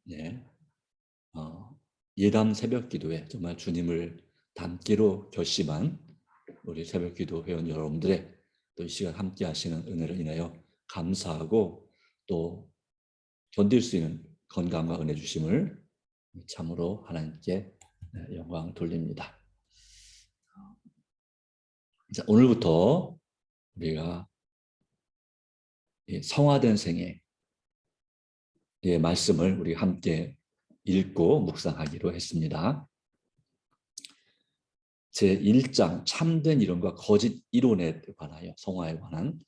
네, 예담 새벽 기도에 정말 주님을 닮기로 결심한 우리 새벽 기도 회원 여러분들의 또 이 시간 함께 하시는 은혜를 인하여 감사하고 또 견딜 수 있는 건강과 은혜 주심을 참으로 하나님께 영광 돌립니다. 자, 오늘부터 우리가 성화된 생애의 말씀을 우리 함께 읽고 묵상하기로 했습니다. 제1장 참된 이론과 거짓 이론에 관하여 성화에 관한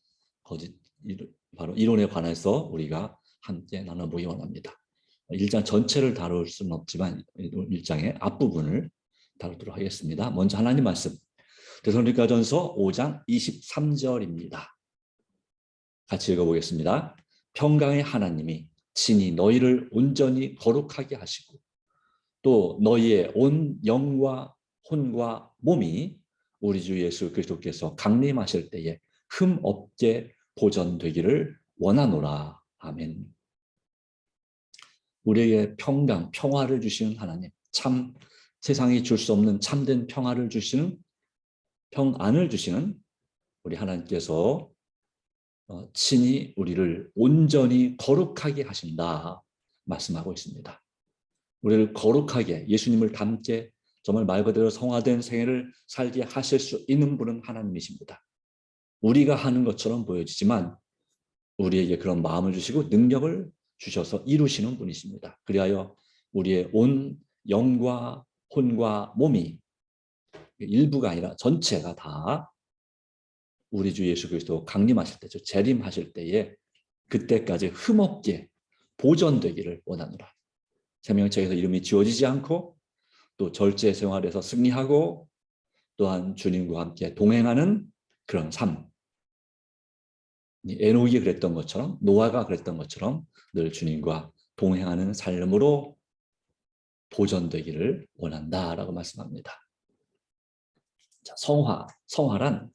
거짓 이론, 바로 이론에 관해서 우리가 함께 나눠보기 원합니다. 1장 전체를 다룰 수는 없지만 1장의 앞부분을 다루도록 하겠습니다. 먼저 하나님 말씀 데살로니가전서 5장 23절입니다. 같이 읽어보겠습니다. 평강의 하나님이 친히 너희를 온전히 거룩하게 하시고 또 너희의 온 영과 혼과 몸이 우리 주 예수 그리스도께서 강림하실 때에 흠 없게 보존되기를 원하노라. 아멘. 우리에게 평강, 평화를 주시는 하나님, 참 세상이 줄 수 없는 참된 평화를 주시는, 평안을 주시는 우리 하나님께서 친히 우리를 온전히 거룩하게 하신다 말씀하고 있습니다. 우리를 거룩하게 예수님을 닮게 정말 말 그대로 성화된 생애를 살게 하실 수 있는 분은 하나님이십니다. 우리가 하는 것처럼 보여지지만 우리에게 그런 마음을 주시고 능력을 주셔서 이루시는 분이십니다. 그리하여 우리의 온 영과 혼과 몸이 일부가 아니라 전체가 다 우리 주 예수 그리스도 강림하실 때죠. 재림하실 때에 그때까지 흠없게 보존되기를 원하노라. 생명책에서 이름이 지워지지 않고 또 절제 생활에서 승리하고 또한 주님과 함께 동행하는 그런 삶. 에녹이 그랬던 것처럼 노아가 그랬던 것처럼 늘 주님과 동행하는 삶으로 보존되기를 원한다라고 말씀합니다. 자, 성화란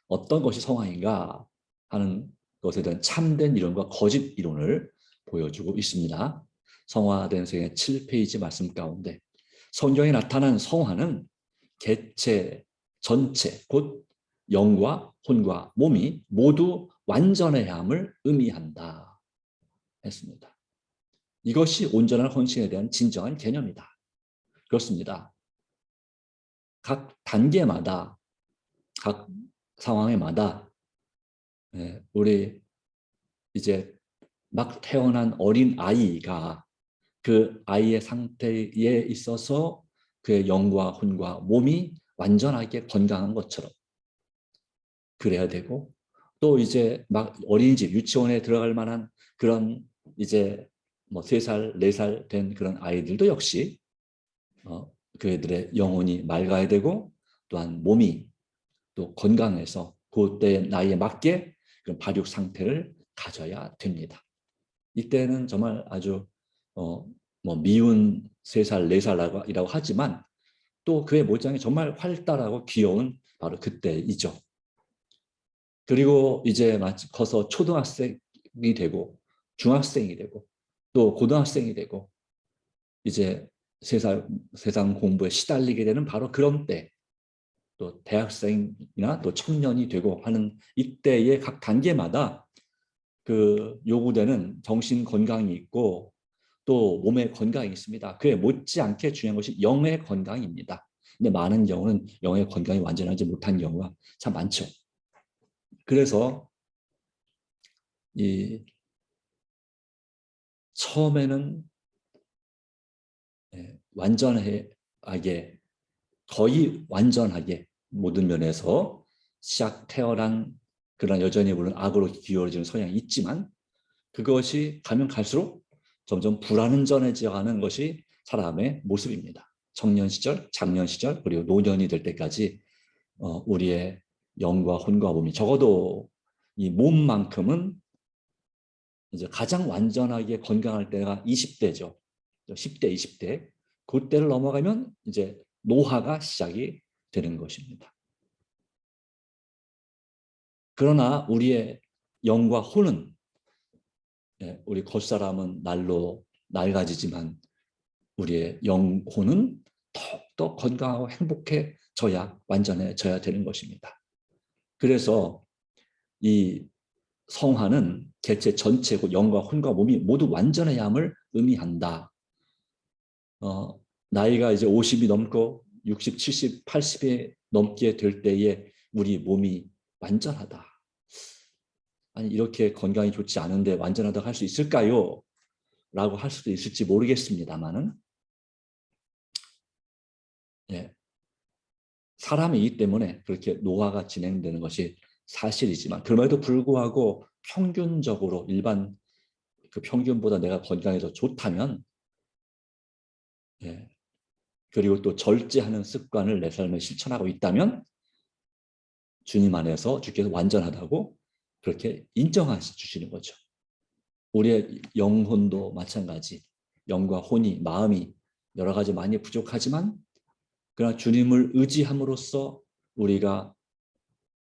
어떤 것이 성화인가 하는 것에 대한 참된 이론과 거짓 이론을 보여주고 있습니다. 성화된 생의 7페이지 말씀 가운데 성경에 나타난 성화는 개체 전체 곧 영과 혼과 몸이 모두 완전해야 함을 의미한다 했습니다. 이것이 온전한 헌신에 대한 진정한 개념이다. 그렇습니다. 각 단계마다 각 상황에마다 우리 이제 막 태어난 어린 아이가 그 아이의 상태에 있어서 그의 영과 혼과 몸이 완전하게 건강한 것처럼 그래야 되고 또 이제 막 어린이집 유치원에 들어갈 만한 그런 이제 뭐 3살, 4살 된 그런 아이들도 역시 그들의 영혼이 맑아야 되고 또한 몸이 또 건강해서 그때의 나이에 맞게 그런 발육 상태를 가져야 됩니다. 이때는 정말 아주 뭐 미운 3살, 4살이라고 하지만 또 그의 모장이 정말 활달하고 귀여운 바로 그때이죠. 그리고 이제 마치 커서 초등학생이 되고 중학생이 되고 또 고등학생이 되고 이제 세상 공부에 시달리게 되는 바로 그런 때 또 대학생이나 또 청년이 되고 하는 이때의 각 단계마다 그 요구되는 정신 건강이 있고 또 몸의 건강이 있습니다. 그에 못지않게 중요한 것이 영의 건강입니다. 근데 많은 경우는 영의 건강이 완전하지 못한 경우가 참 많죠. 그래서 이 처음에는 완전하게 거의 완전하게 모든 면에서 시작 태어난 그런 여전히 물론 악으로 기울어지는 성향이 있지만 그것이 가면 갈수록 점점 불완전해져가는 것이 사람의 모습입니다. 청년 시절, 장년 시절 그리고 노년이 될 때까지 우리의 영과 혼과 몸이 적어도 이 몸만큼은 이제 가장 완전하게 건강할 때가 20대죠. 10대, 20대. 그때를 넘어가면 이제 노화가 시작이 되는 것입니다. 그러나 우리의 영과 혼은 우리 겉사람은 날로 낡아지지만 우리의 영혼은 더욱더 건강하고 행복해져야 완전해져야 되는 것입니다. 그래서 이 성화는 개체 전체고 영과 혼과 몸이 모두 완전해야 함을 의미한다. 나이가 이제 50이 넘고 60, 70, 80이 넘게 될 때에 우리 몸이 완전하다. 아니 이렇게 건강이 좋지 않은데 완전하다고 할 수 있을까요? 라고 할 수도 있을지 모르겠습니다만은 예, 사람이기 때문에 그렇게 노화가 진행되는 것이 사실이지만 그럼에도 불구하고 평균적으로 일반 그 평균보다 내가 건강이 더 좋다면 예, 그리고 또 절제하는 습관을 내 삶에 실천하고 있다면 주님 안에서 주께서 완전하다고 그렇게 인정해 주시는 거죠. 우리의 영혼도 마찬가지. 영과 혼이 마음이 여러 가지 많이 부족하지만 그러나 주님을 의지함으로써 우리가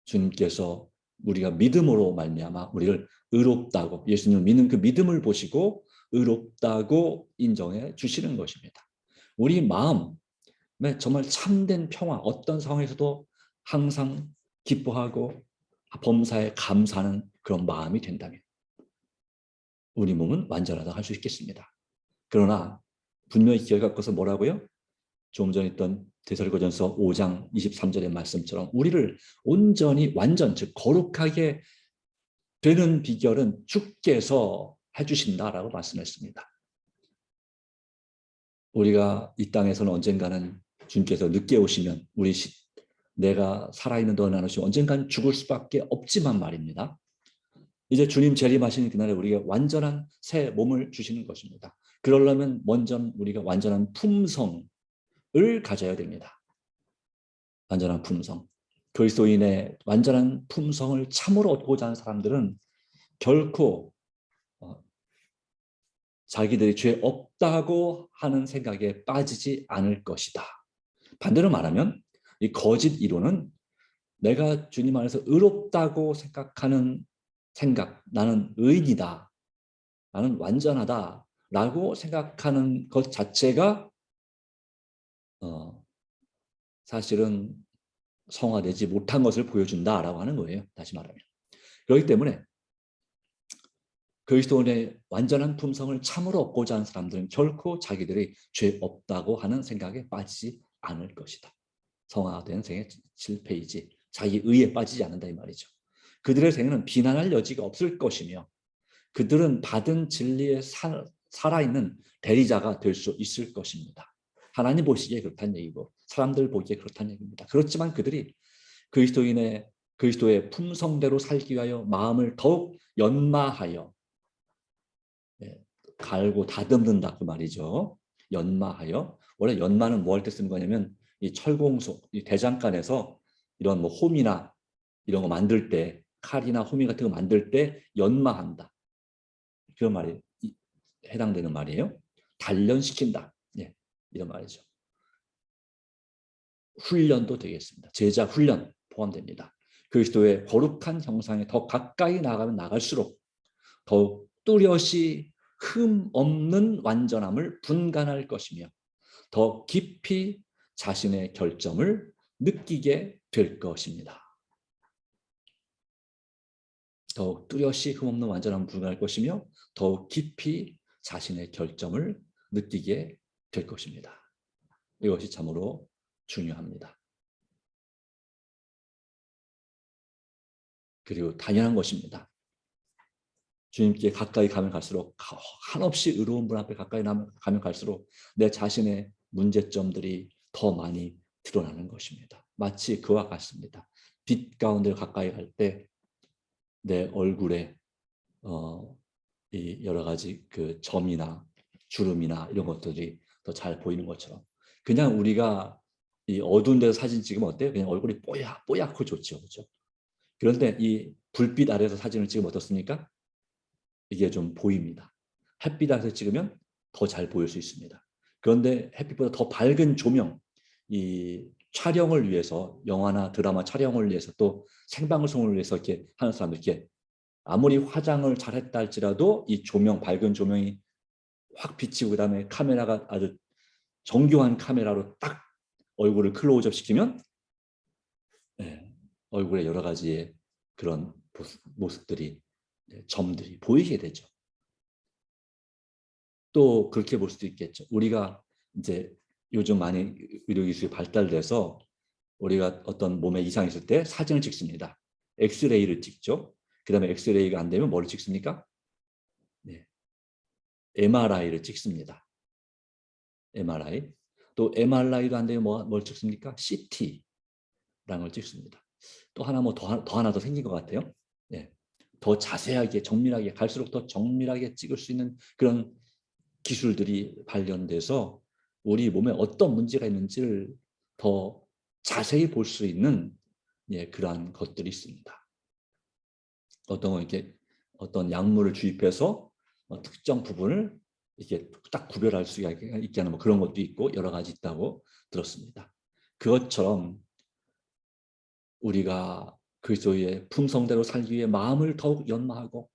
주님께서 우리가 믿음으로 말미암아 우리를 의롭다고 예수님을 믿는 그 믿음을 보시고 의롭다고 인정해 주시는 것입니다. 우리 마음에 정말 참된 평화 어떤 상황에서도 항상 기뻐하고 범사에 감사하는 그런 마음이 된다면 우리 몸은 완전하다 할 수 있겠습니다. 그러나 분명히 기억해 갖고서 뭐라고요? 좀 전에 있던 데살로니가전서 5장 23절의 말씀처럼 우리를 온전히 완전 즉 거룩하게 되는 비결은 주께서 해주신다라고 말씀했습니다. 우리가 이 땅에서는 언젠가는 주님께서 늦게 오시면 내가 살아있는 동안 안 오시면 언젠가는 죽을 수밖에 없지만 말입니다. 이제 주님 재림하시는 그날에 우리가 완전한 새 몸을 주시는 것입니다. 그러려면 먼저 우리가 완전한 품성을 가져야 됩니다. 완전한 품성. 그리스도인의 완전한 품성을 참으로 얻고자 하는 사람들은 결코 자기들이 죄 없다고 하는 생각에 빠지지 않을 것이다. 반대로 말하면 이 거짓 이론은 내가 주님 안에서 의롭다고 생각하는 생각, 나는 의인이다, 나는 완전하다 라고 생각하는 것 자체가 사실은 성화되지 못한 것을 보여준다라고 하는 거예요. 다시 말하면. 그렇기 때문에 그리스도인의 완전한 품성을 참으로 얻고자 하는 사람들은 결코 자기들이 죄 없다고 하는 생각에 빠지지 않을 것이다. 성화된 생의 7페이지. 자기 의에 빠지지 않는다 이 말이죠. 그들의 생애는 비난할 여지가 없을 것이며 그들은 받은 진리에 살아있는 대리자가 될 수 있을 것입니다. 하나님 보시기에 그렇다는 얘기고 사람들 보기에 그렇다는 얘기입니다. 그렇지만 그들이 그리스도의 품성대로 살기 위하여 마음을 더욱 연마하여 갈고 다듬는다 그 말이죠. 연마하여. 원래 연마는 뭐 할 때 쓰는 거냐면 이 철공소, 이 대장간에서 이런 뭐 홈이나 이런 거 만들 때 칼이나 호미 같은 거 만들 때 연마한다. 그런 말이 해당되는 말이에요. 단련시킨다. 예, 이런 말이죠. 훈련도 되겠습니다. 제자 훈련 포함됩니다. 그리스도의 거룩한 형상에 더 가까이 나가면 나갈수록 더욱 뚜렷이 흠 없는 완전함을 분간할 것이며 더 깊이 자신의 결점을 느끼게 될 것입니다. 더욱 뚜렷이 흠없는 완전함을 분간할 것이며 더욱 깊이 자신의 결점을 느끼게 될 것입니다. 이것이 참으로 중요합니다. 그리고 당연한 것입니다. 주님께 가까이 가면 갈수록 한없이 의로운 분 앞에 가까이 가면 갈수록 내 자신의 문제점들이 더 많이 드러나는 것입니다. 마치 그와 같습니다. 빛 가운데 가까이 갈 때 내 얼굴에 이 여러 가지 그 점이나 주름이나 이런 것들이 더 잘 보이는 것처럼 그냥 우리가 이 어두운 데서 사진 찍으면 어때요? 그냥 얼굴이 뽀얗고 좋죠, 그렇죠? 그런데 이 불빛 아래에서 사진을 찍으면 어떻습니까? 이게 좀 보입니다. 햇빛 아래서 찍으면 더 잘 보일 수 있습니다. 그런데 햇빛보다 더 밝은 조명, 이 촬영을 위해서 영화나 드라마 촬영을 위해서 또 생방송을 위해서 이렇게 하는 사람들 이렇게 아무리 화장을 잘했다 할지라도 이 조명, 밝은 조명이 확 비치고 그다음에 카메라가 아주 정교한 카메라로 딱 얼굴을 클로즈업 시키면 네, 얼굴에 여러 가지의 그런 모습들이 점들이 보이게 되죠. 또 그렇게 볼 수도 있겠죠. 우리가 이제 요즘 많이 의료기술이 발달돼서 우리가 어떤 몸에 이상이 있을 때 사진을 찍습니다. 엑스레이를 찍죠. 그 다음에 엑스레이가 안 되면 뭐를 찍습니까? 네. MRI를 찍습니다. MRI. 또 MRI도 안 되면 뭘 찍습니까? CT라는 걸 찍습니다. 또 하나 더 하나 더 생긴 것 같아요. 네. 더 자세하게 정밀하게 갈수록 더 정밀하게 찍을 수 있는 그런 기술들이 발견돼서 우리 몸에 어떤 문제가 있는지를 더 자세히 볼 수 있는 그러한 것들이 있습니다. 어떤 건 이렇게 어떤 약물을 주입해서 특정 부분을 이렇게 딱 구별할 수 있게 하는 그런 것도 있고 여러 가지 있다고 들었습니다. 그것처럼 우리가 그리스도의 품성대로 살기 위해 마음을 더욱 연마하고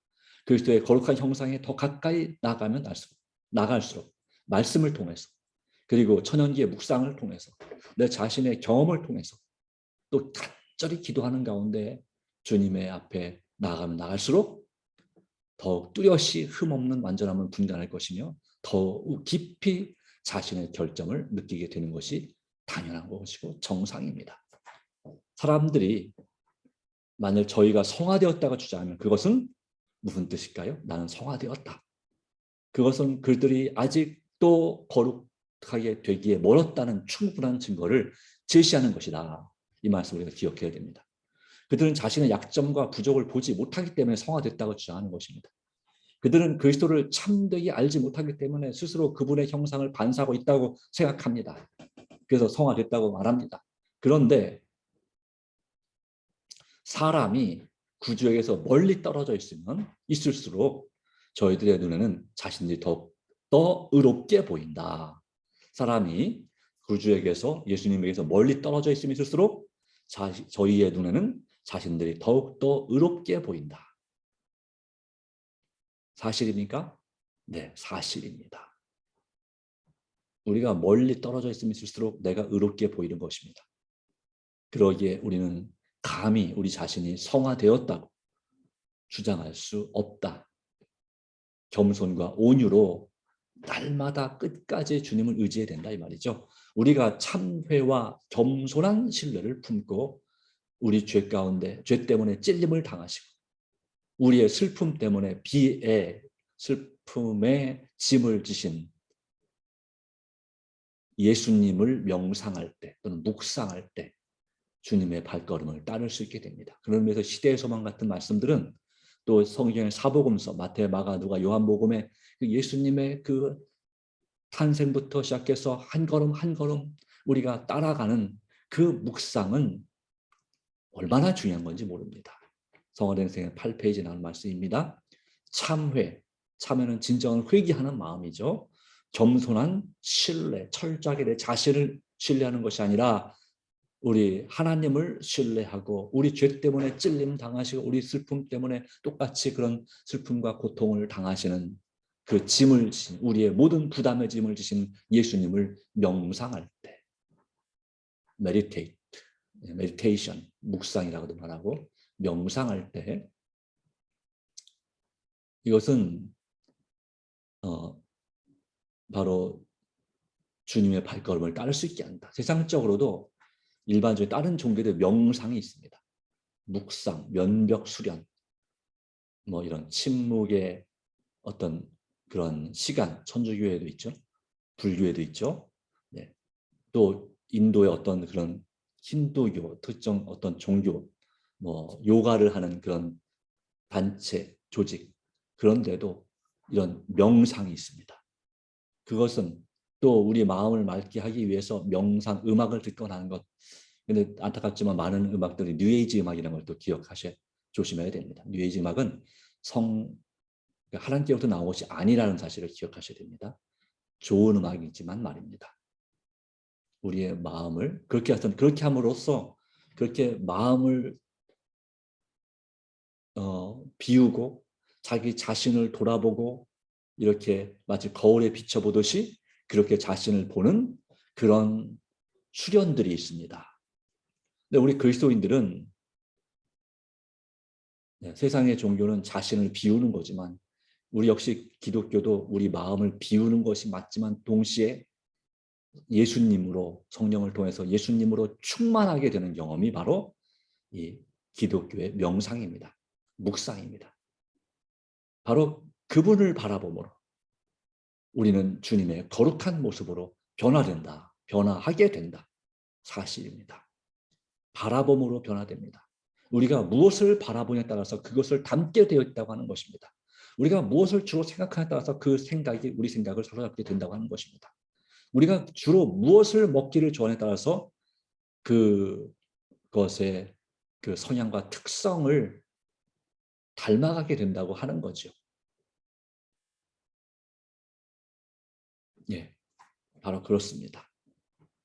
그리스도의 거룩한 형상에 더 가까이 나갈수록 말씀을 통해서 그리고 천연기의 묵상을 통해서 내 자신의 경험을 통해서 또 간절히 기도하는 가운데 주님의 앞에 나갈수록 더욱 뚜렷이 흠없는 완전함을 분간할 것이며 더욱 깊이 자신의 결점을 느끼게 되는 것이 당연한 것이고 정상입니다. 사람들이 만약 저희가 성화되었다고 주장하면 그것은 무슨 뜻일까요? 나는 성화되었다. 그것은 그들이 아직도 거룩하게 되기에 멀었다는 충분한 증거를 제시하는 것이다. 이 말씀을 우리가 기억해야 됩니다. 그들은 자신의 약점과 부족을 보지 못하기 때문에 성화됐다고 주장하는 것입니다. 그들은 그리스도를 참되게 알지 못하기 때문에 스스로 그분의 형상을 반사하고 있다고 생각합니다. 그래서 성화됐다고 말합니다. 그런데 사람이 구주에게서 멀리 떨어져 있을수록 저희들의 눈에는 자신들이 더 의롭게 보인다. 사람이 구주에게서 예수님에게서 멀리 떨어져 있을수록 저희의 눈에는 자신들이 더욱더 의롭게 보인다. 사실입니까? 네, 사실입니다. 우리가 멀리 떨어져 있을수록 내가 의롭게 보이는 것입니다. 그러기에 우리는 감히 우리 자신이 성화되었다고 주장할 수 없다. 겸손과 온유로 날마다 끝까지 주님을 의지해야 된다 이 말이죠. 우리가 참회와 겸손한 신뢰를 품고 우리 죄 가운데 죄 때문에 찔림을 당하시고 우리의 슬픔 때문에 비애 슬픔의 짐을 지신 예수님을 명상할 때 또는 묵상할 때 주님의 발걸음을 따를 수 있게 됩니다. 그러면서 시대의 소망 같은 말씀들은 또 성경의 사복음서 마태, 마가, 누가, 요한복음의 그 예수님의 그 탄생부터 시작해서 한 걸음 한 걸음 우리가 따라가는 그 묵상은 얼마나 중요한 건지 모릅니다. 성화den생의 8페이지에 나오는 말씀입니다. 참회는 진정한 회개하는 마음이죠. 겸손한 신뢰, 철저하게 내 자신을 신뢰하는 것이 아니라 우리 하나님을 신뢰하고 우리 죄 때문에 찔림 당하시고 우리 슬픔 때문에 똑같이 그런 슬픔과 고통을 당하시는 그 짐을 지신 우리의 모든 부담의 짐을 지신 예수님을 명상할 때 메디테이션, 묵상이라고도 말하고 명상할 때 이것은 바로 주님의 발걸음을 따를 수 있게 한다. 세상적으로도 일반적인 다른 종교들 명상이 있습니다. 묵상, 면벽 수련, 뭐 이런 침묵의 어떤 그런 시간, 천주교회도 있죠. 불교회도 있죠. 네. 또 인도의 어떤 그런 힌두교, 특정 어떤 종교, 뭐 요가를 하는 그런 단체, 조직 그런데도 이런 명상이 있습니다. 그것은 또 우리 마음을 맑게 하기 위해서 명상, 음악을 듣거나 하는 것. 근데 안타깝지만 많은 음악들이 뉴에이지 음악이라는 걸 또 조심해야 됩니다. 뉴에이지 음악은 하나님께로부터 나온 것이 아니라는 사실을 기억하셔야 됩니다. 좋은 음악이지만 말입니다. 우리의 마음을 그렇게 함으로써 그렇게 마음을 비우고 자기 자신을 돌아보고 이렇게 마치 거울에 비춰보듯이 그렇게 자신을 보는 그런 수련들이 있습니다. 근데 우리 그리스도인들은 세상의 종교는 자신을 비우는 거지만 우리 역시 기독교도 우리 마음을 비우는 것이 맞지만 동시에 예수님으로 성령을 통해서 예수님으로 충만하게 되는 경험이 바로 이 기독교의 명상입니다. 묵상입니다. 바로 그분을 바라보므로 우리는 주님의 거룩한 모습으로 변화된다. 변화하게 된다. 사실입니다. 바라봄으로 변화됩니다. 우리가 무엇을 바라보냐에 따라서 그것을 담게 되어 있다고 하는 것입니다. 우리가 무엇을 주로 생각하냐에 따라서 그 생각이 우리 생각을 사로잡게 된다고 하는 것입니다. 우리가 주로 무엇을 먹기를 좋아하냐에 따라서 그것의 그 성향과 특성을 닮아가게 된다고 하는 거죠. 예, 바로 그렇습니다.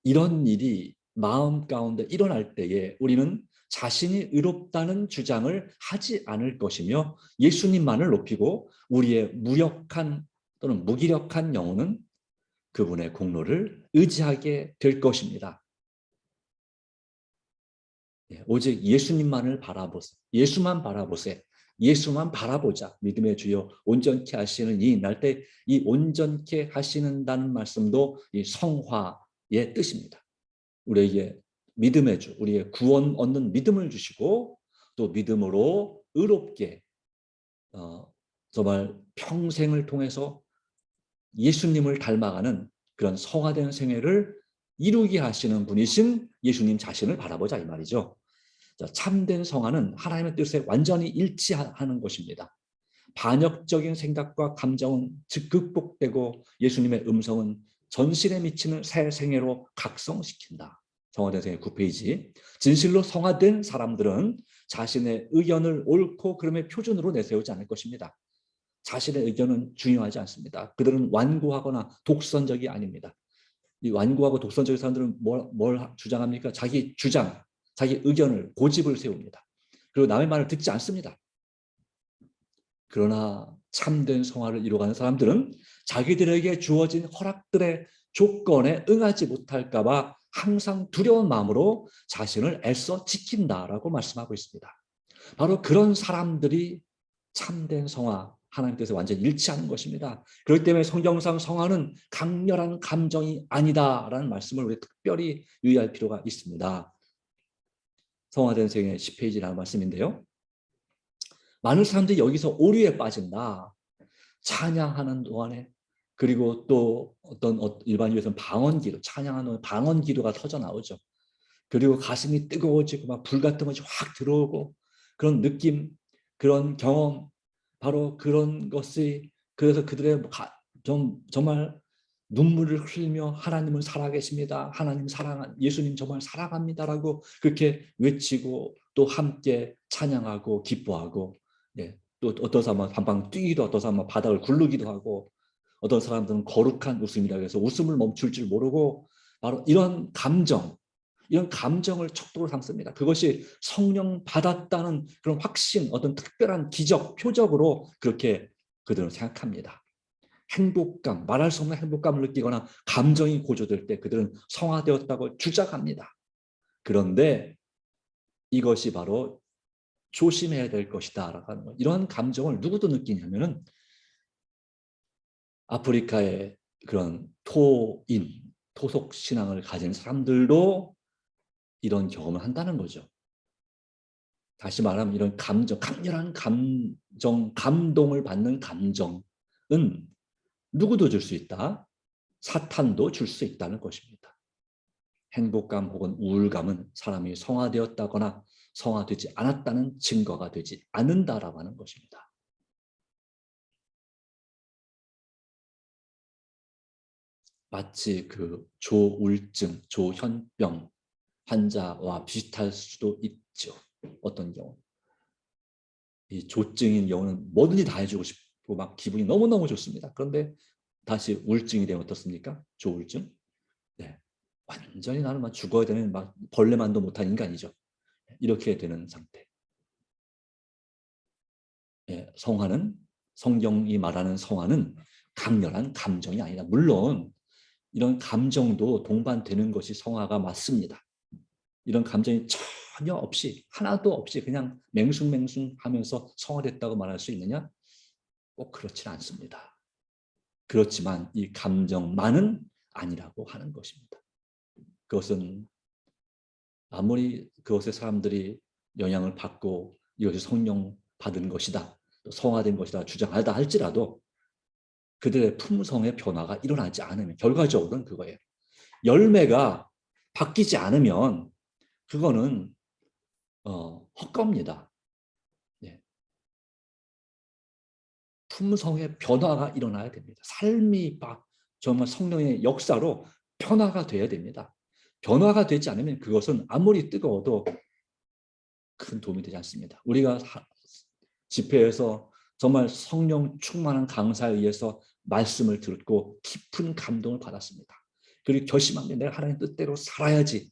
이런 일이 마음 가운데 일어날 때에 우리는 자신이 의롭다는 주장을 하지 않을 것이며 예수님만을 높이고 우리의 무력한 또는 무기력한 영혼은 그분의 공로를 의지하게 될 것입니다. 오직 예수님만을 바라보세. 예수만 바라보세. 예수만 바라보자. 믿음의 주여 온전케 하시는 이 날 때 이 온전케 하시는다는 말씀도 이 성화의 뜻입니다. 우리에게 믿음의 주, 우리의 구원 얻는 믿음을 주시고 또 믿음으로 의롭게 정말 평생을 통해서 예수님을 닮아가는 그런 성화된 생애를 이루게 하시는 분이신 예수님 자신을 바라보자 이 말이죠. 자, 참된 성화는 하나님의 뜻에 완전히 일치하는 것입니다. 반역적인 생각과 감정은 즉 극복되고 예수님의 음성은 전신에 미치는 새 생애로 각성시킨다. 성화된 생애 9페이지. 진실로 성화된 사람들은 자신의 의견을 옳고 그름의 표준으로 내세우지 않을 것입니다. 자신의 의견은 중요하지 않습니다. 그들은 완고하거나 독선적이 아닙니다. 이 완고하고 독선적인 사람들은 뭘 주장합니까? 자기 주장, 자기 의견을, 고집을 세웁니다. 그리고 남의 말을 듣지 않습니다. 그러나 참된 성화를 이루어가는 사람들은 자기들에게 주어진 허락들의 조건에 응하지 못할까 봐 항상 두려운 마음으로 자신을 애써 지킨다라고 말씀하고 있습니다. 바로 그런 사람들이 참된 성화, 하나님 뜻에 완전히 일치하는 것입니다. 그렇기 때문에 성경상 성화는 강렬한 감정이 아니다라는 말씀을 우리 특별히 유의할 필요가 있습니다. 성화된 생애 10페이지라는 말씀인데요. 많은 사람들이 여기서 오류에 빠진다. 찬양하는 동안에 그리고 또 어떤 일반교에서는 방언기도 찬양하는 방언기도가 터져 나오죠. 그리고 가슴이 뜨거워지고 막 불 같은 것이 확 들어오고 그런 느낌, 그런 경험, 바로 그런 것이 그래서 그들의 정말 눈물을 흘리며 하나님은 살아계십니다. 하나님 예수님 정말 사랑합니다라고 그렇게 외치고 또 함께 찬양하고 기뻐하고 또 어떤 사람은 방방 뛰기도 어떤 사람은 바닥을 굴르기도 하고 어떤 사람들은 거룩한 웃음이라고 해서 웃음을 멈출 줄 모르고 바로 이런 감정을 척도로 삼습니다. 그것이 성령 받았다는 그런 확신, 어떤 특별한 기적, 표적으로 그렇게 그들은 생각합니다. 행복감, 말할 수 없는 행복감을 느끼거나 감정이 고조될 때 그들은 성화되었다고 주장합니다. 그런데 이것이 바로 조심해야 될 것이다. 이런 감정을 누구도 느끼냐면은 아프리카의 그런 토속 신앙을 가진 사람들도 이런 경험을 한다는 거죠. 다시 말하면 이런 강렬한 감동을 받는 감정은 누구도 줄 수 있다. 사탄도 줄 수 있다는 것입니다. 행복감 혹은 우울감은 사람이 성화되었다거나 성화되지 않았다는 증거가 되지 않는다라고 하는 것입니다. 마치 그 조울증, 조현병 환자와 비슷할 수도 있죠. 어떤 경우. 이 조증인 경우는 뭐든지 다 해주고 싶고 막 기분이 너무너무 좋습니다. 그런데 다시 우울증이 되면 어떻습니까? 조울증. 네. 완전히 나는 막 죽어야 되는 막 벌레만도 못한 인간이죠. 이렇게 되는 상태. 성화는 성경이 말하는 성화는 강렬한 감정이 아니다. 물론 이런 감정도 동반되는 것이 성화가 맞습니다. 이런 감정이 전혀 없이, 하나도 없이 그냥 맹숭맹숭하면서 성화됐다고 말할 수 있느냐? 꼭 그렇지는 않습니다. 그렇지만 이 감정만은 아니라고 하는 것입니다. 그것은 아무리 그것의 사람들이 영향을 받고 이것이 성령 받은 것이다, 또 성화된 것이다 주장하다 할지라도 그들의 품성의 변화가 일어나지 않으면, 결과적으로는 그거예요. 열매가 바뀌지 않으면 그거는 헛겁니다. 예. 품성의 변화가 일어나야 됩니다. 삶이 정말 성령의 역사로 변화가 돼야 됩니다. 변화가 되지 않으면 그것은 아무리 뜨거워도 큰 도움이 되지 않습니다. 우리가 집회에서 정말 성령 충만한 강사에 의해서 말씀을 듣고 깊은 감동을 받았습니다. 그리고 결심합니다. 내가 하나님 뜻대로 살아야지.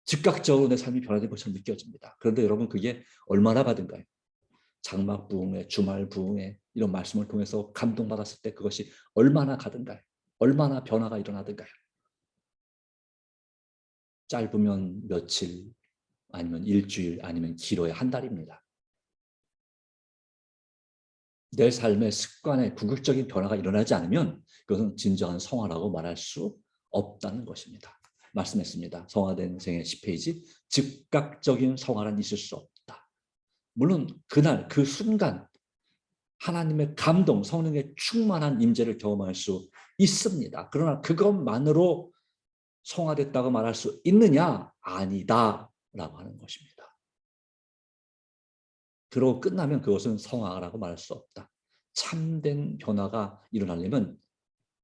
즉각적으로 내 삶이 변화된 것처럼 느껴집니다. 그런데 여러분, 그게 얼마나 받은가요? 장막 부흥회, 주말 부흥회 이런 말씀을 통해서 감동받았을 때 그것이 얼마나 가든가요? 얼마나 변화가 일어나든가요? 짧으면 며칠, 아니면 일주일, 아니면 길어야 한 달입니다. 내 삶의 습관에 궁극적인 변화가 일어나지 않으면 그것은 진정한 성화라고 말할 수 없다는 것입니다. 말씀했습니다. 성화된 생의 10페이지, 즉각적인 성화는 있을 수 없다. 물론 그날 그 순간 하나님의 감동, 성령의 충만한 임재를 경험할 수 있습니다. 그러나 그것만으로 성화됐다고 말할 수 있느냐? 아니다라고 하는 것입니다. 그러고 끝나면 그것은 성화라고 말할 수 없다. 참된 변화가 일어나려면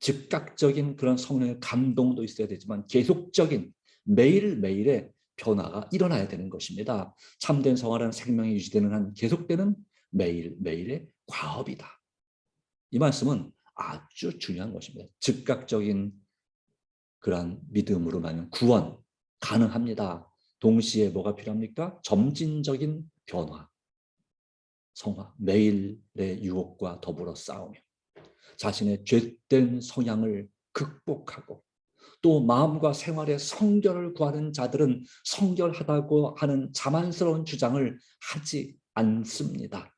즉각적인 그런 성령의 감동도 있어야 되지만 계속적인 매일매일의 변화가 일어나야 되는 것입니다. 참된 성화는 생명이 유지되는 한 계속되는 매일매일의 과업이다. 이 말씀은 아주 중요한 것입니다. 즉각적인 그러한 믿음으로 말하면 구원 가능합니다. 동시에 뭐가 필요합니까? 점진적인 변화, 성화, 매일의 유혹과 더불어 싸우며 자신의 죄된 성향을 극복하고, 또 마음과 생활의 성결을 구하는 자들은 성결하다고 하는 자만스러운 주장을 하지 않습니다.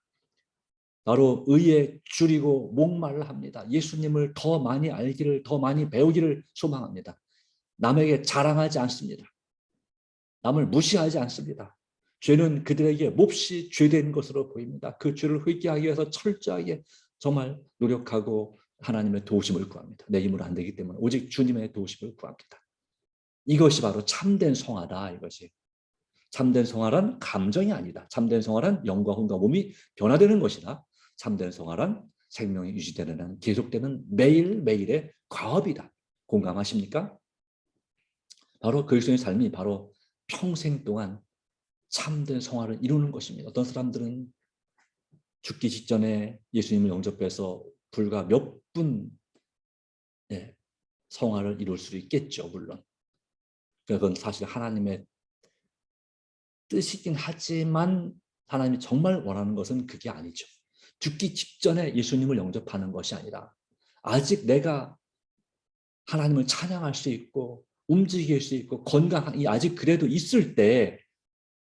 바로 의에 줄이고 목말라 합니다. 예수님을 더 많이 알기를, 더 많이 배우기를 소망합니다. 남에게 자랑하지 않습니다. 남을 무시하지 않습니다. 죄는 그들에게 몹시 죄된 것으로 보입니다. 그 죄를 회개하기 위해서 철저하게 정말 노력하고 하나님의 도우심을 구합니다. 내 힘으로 안 되기 때문에 오직 주님의 도우심을 구합니다. 이것이 바로 참된 성화다. 이것이 참된 성화란 감정이 아니다. 참된 성화란 영과 혼과 몸이 변화되는 것이다. 참된 성화란 생명이 유지되는, 계속되는 매일매일의 과업이다. 공감하십니까? 바로 그리스도인의 삶이 바로 평생 동안 참된 성화를 이루는 것입니다. 어떤 사람들은 죽기 직전에 예수님을 영접해서 불과 몇 분 성화를 이룰 수 있겠죠. 물론 그건 사실 하나님의 뜻이긴 하지만 하나님이 정말 원하는 것은 그게 아니죠. 죽기 직전에 예수님을 영접하는 것이 아니라 아직 내가 하나님을 찬양할 수 있고 움직일 수 있고 건강이 아직 그래도 있을 때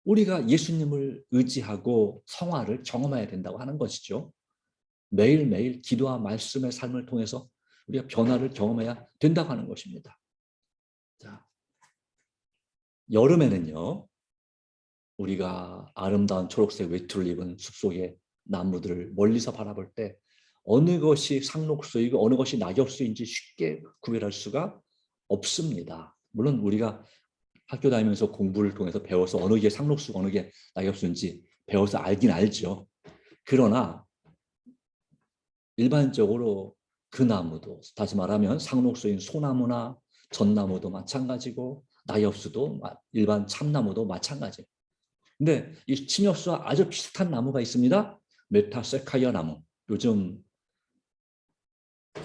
우리가 예수님을 의지하고 성화를 경험해야 된다고 하는 것이죠. 매일매일 기도와 말씀의 삶을 통해서 우리가 변화를 경험해야 된다고 하는 것입니다. 자, 여름에는요, 우리가 아름다운 초록색 외투를 입은 숲속의 나무들을 멀리서 바라볼 때 어느 것이 상록수이고 어느 것이 낙엽수인지 쉽게 구별할 수가 없습니다. 물론 우리가 학교 다니면서 공부를 통해서 배워서 어느 게 상록수고 어느 게 낙엽수인지 배워서 알긴 알죠. 그러나 일반적으로 그 나무도, 다시 말하면 상록수인 소나무나 전나무도 마찬가지고 낙엽수도 일반 참나무도 마찬가지예요. 근데 이 침엽수와 아주 비슷한 나무가 있습니다. 메타세카이아 나무. 요즘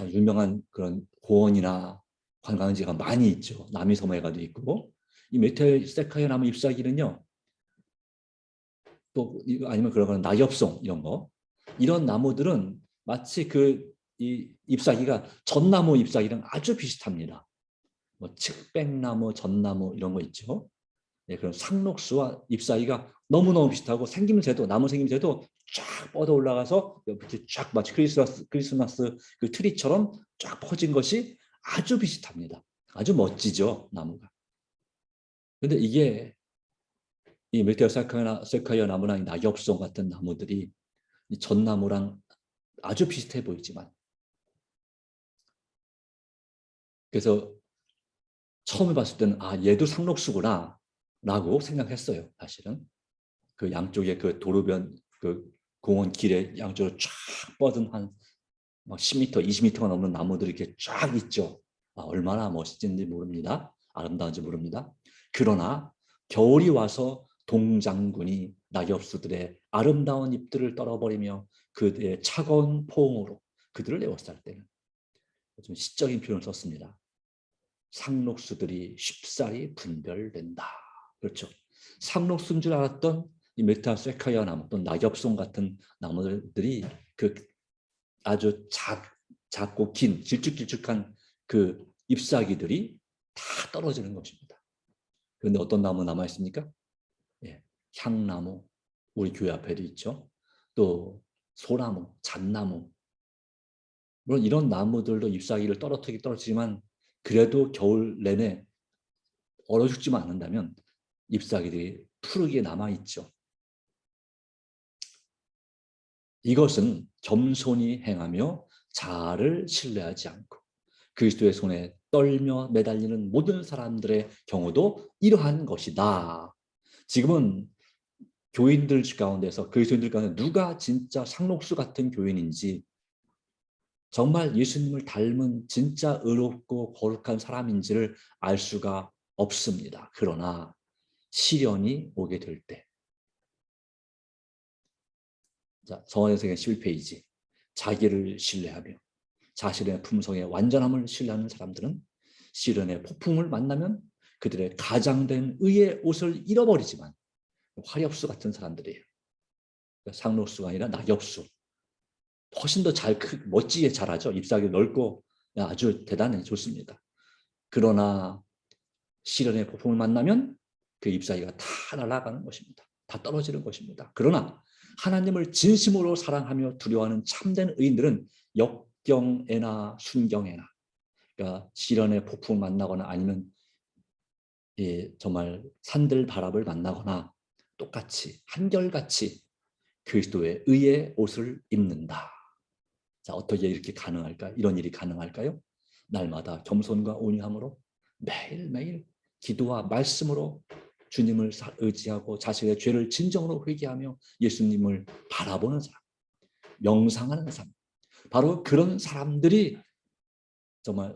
유명한 그런 고원이나 관광지가 많이 있죠. 남이섬에가도 있고. 이 메타세카이아 나무 잎사귀는요, 또 아니면 그런 낙엽송 이런 거, 이런 나무들은 마치 이 잎사귀가 전나무 잎사귀랑 아주 비슷합니다. 뭐 측백나무, 전나무 이런 거 있죠. 네, 그런 상록수와 잎사귀가 너무너무 비슷하고 생김새도 나무 생김새도 쫙 뻗어 올라가서 이렇게 쫙 마치 크리스마스 그 트리처럼 쫙 퍼진 것이 아주 비슷합니다. 아주 멋지죠, 나무가. 근데 이게 이 멜테오 세카이어 나무랑 낙엽송 같은 나무들이 이 전나무랑 아주 비슷해 보이지만, 그래서 처음에 봤을 때는 얘도 상록수구나 라고 생각했어요. 사실은 그 양쪽에 그 도로변 그 공원 길에 양쪽으로 쫙 뻗은 한 10m, 20m가 넘는 나무들이 이렇게 쫙 있죠. 얼마나 멋있는지 모릅니다. 아름다운지 모릅니다. 그러나 겨울이 와서 동장군이 낙엽수들의 아름다운 잎들을 떨어버리며 그들의 차가운 포옹으로 그들을 에워쌀 때는 좀 시적인 표현을 썼습니다. 상록수들이 쉽사리 분별된다. 그렇죠. 상록수인 줄 알았던 이 메타세카이아 나무 또는 낙엽송 같은 나무들이 그 아주 작고 긴 길쭉길쭉한 그 잎사귀들이 다 떨어지는 것입니다. 그런데 어떤 나무 남아 있습니까? 예, 향나무, 우리 교회 앞에도 있죠. 또 소나무, 잣나무. 물론 이런 나무들도 잎사귀를 떨어뜨리지만 그래도 겨울 내내 얼어 죽지만 않는다면 잎사귀들이 푸르게 남아있죠. 이것은 겸손히 행하며 자아를 신뢰하지 않고 그리스도의 손에 떨며 매달리는 모든 사람들의 경우도 이러한 것이다. 지금은 교인들 가운데서 그리스도인들 가운데 누가 진짜 상록수 같은 교인인지 정말 예수님을 닮은 진짜 의롭고 거룩한 사람인지를 알 수가 없습니다. 그러나 시련이 오게 될 때, 성화대생의 11페이지, 자기를 신뢰하며 자신의 품성의 완전함을 신뢰하는 사람들은 시련의 폭풍을 만나면 그들의 가장된 의의 옷을 잃어버리지만 화렵수 같은 사람들이에요. 상록수가 아니라 낙엽수. 훨씬 더 멋지게 자라죠. 잎사귀 넓고 아주 대단해 좋습니다. 그러나 시련의 폭풍을 만나면 그 잎사귀가 다 날아가는 것입니다. 다 떨어지는 것입니다. 그러나 하나님을 진심으로 사랑하며 두려워하는 참된 의인들은 역경에나 순경에나, 그러니까 시련의 폭풍을 만나거나 아니면 정말 산들바람을 만나거나 똑같이 한결같이 그리스도의 의의 옷을 입는다. 자, 어떻게 이렇게 가능할까? 이런 일이 가능할까요? 날마다 겸손과 온유함으로 매일매일 기도와 말씀으로 주님을 의지하고 자신의 죄를 진정으로 회개하며 예수님을 바라보는 사람, 명상하는 사람, 바로 그런 사람들이 정말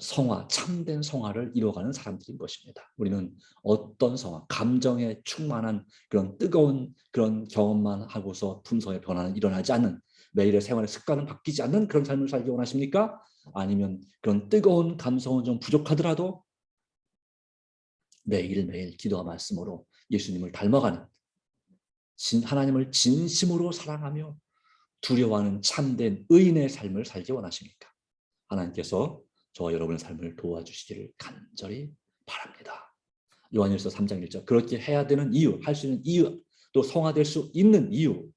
참된 성화를 이루어가는 사람들인 것입니다. 우리는 어떤 성화, 감정에 충만한 그런 뜨거운 그런 경험만 하고서 품성의 변화는 일어나지 않는, 매일의 생활의 습관은 바뀌지 않는 그런 삶을 살기 원하십니까? 아니면 그런 뜨거운 감성은 좀 부족하더라도 매일매일 기도와 말씀으로 예수님을 닮아가는, 하나님을 진심으로 사랑하며 두려워하는 참된 의인의 삶을 살기 원하십니까? 하나님께서 저와 여러분의 삶을 도와주시기를 간절히 바랍니다. 요한일서 3장 1절, 그렇게 해야 되는 이유, 할 수 있는 이유, 또 성화될 수 있는 이유,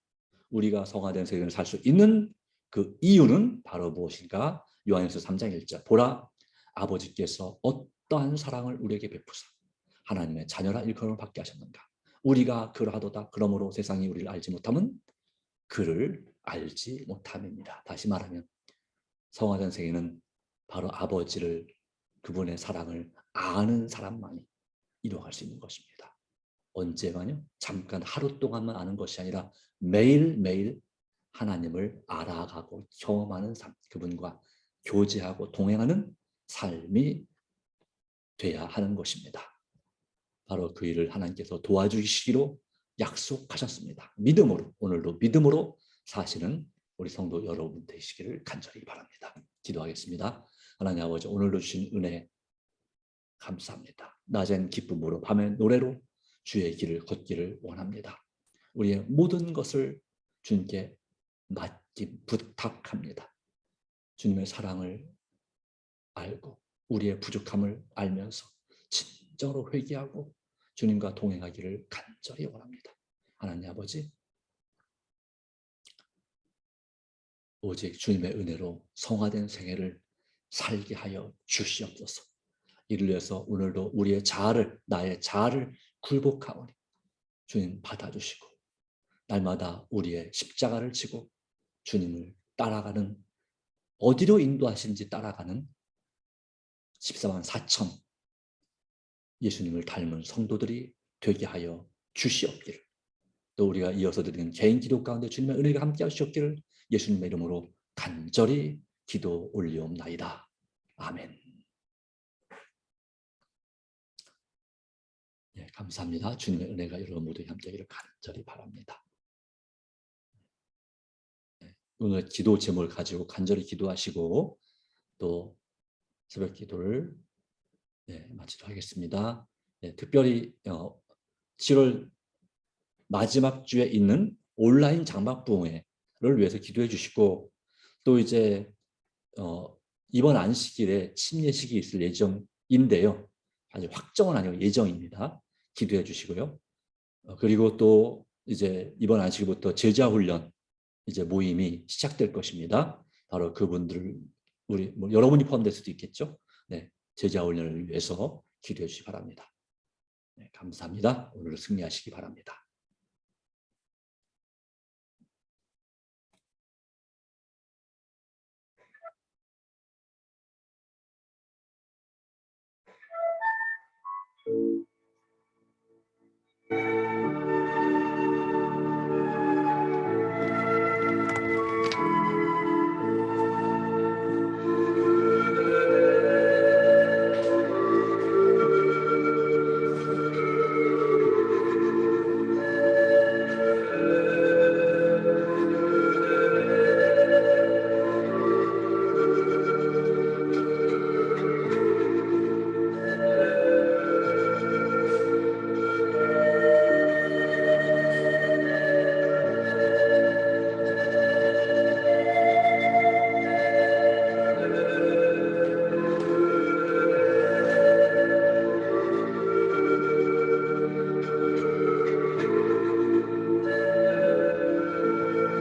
우리가 성화된 세계를 살 수 있는 그 이유는 바로 무엇인가? 요한일서 3장 1절, 보라, 아버지께서 어떠한 사랑을 우리에게 베푸사 하나님의 자녀라 일컬음을 받게 하셨는가. 우리가 그러하도다. 그러므로 세상이 우리를 알지 못하면 그를 알지 못함입니다. 다시 말하면 성화된 세계는 바로 아버지를, 그분의 사랑을 아는 사람만이 이루어갈 수 있는 것입니다. 언제만요? 잠깐 하루 동안만 아는 것이 아니라 매일매일 하나님을 알아가고 경험하는 삶, 그분과 교제하고 동행하는 삶이 돼야 하는 것입니다. 바로 그 일을 하나님께서 도와주시기로 약속하셨습니다. 믿음으로, 오늘도 믿음으로 사시는 우리 성도 여러분 되시기를 간절히 바랍니다. 기도하겠습니다. 하나님 아버지, 오늘도 주신 은혜 감사합니다. 낮엔 기쁨으로 밤엔 노래로 주의 길을 걷기를 원합니다. 우리의 모든 것을 주님께 부탁합니다. 주님의 사랑을 알고 우리의 부족함을 알면서 진정으로 회개하고 주님과 동행하기를 간절히 원합니다. 하나님 아버지, 오직 주님의 은혜로 성화된 생애를 살게 하여 주시옵소서. 이를 위해서 오늘도 우리의 나의 자아를 굴복하오니 주님 받아주시고 날마다 우리의 십자가를 지고 주님을 따라가는, 어디로 인도하시는지 따라가는 14만 4천 예수님을 닮은 성도들이 되게 하여 주시옵기를, 또 우리가 이어서 드리는 개인 기도 가운데 주님의 은혜가 함께 하시옵기를 예수님의 이름으로 간절히 기도 올리옵나이다. 아멘. 예, 감사합니다. 주님의 은혜가 여러분 모두에 함께하기를 간절히 바랍니다. 오늘 기도 제목을 가지고 간절히 기도하시고 또 새벽 기도를 마치도록 하겠습니다. 특별히 7월 마지막 주에 있는 온라인 장막부흥회를 위해서 기도해 주시고, 또 이제 이번 안식일에 침례식이 있을 예정인데요. 아직 확정은 아니고 예정입니다. 기도해 주시고요. 그리고 또 이제 이번 안식일부터 제자훈련 이제 모임이 시작될 것입니다. 바로 그분들을 우리 여러분이 포함될 수도 있겠죠. 네, 제자훈련을 위해서 기도해 주시기 바랍니다. 네, 감사합니다. 오늘 승리하시기 바랍니다.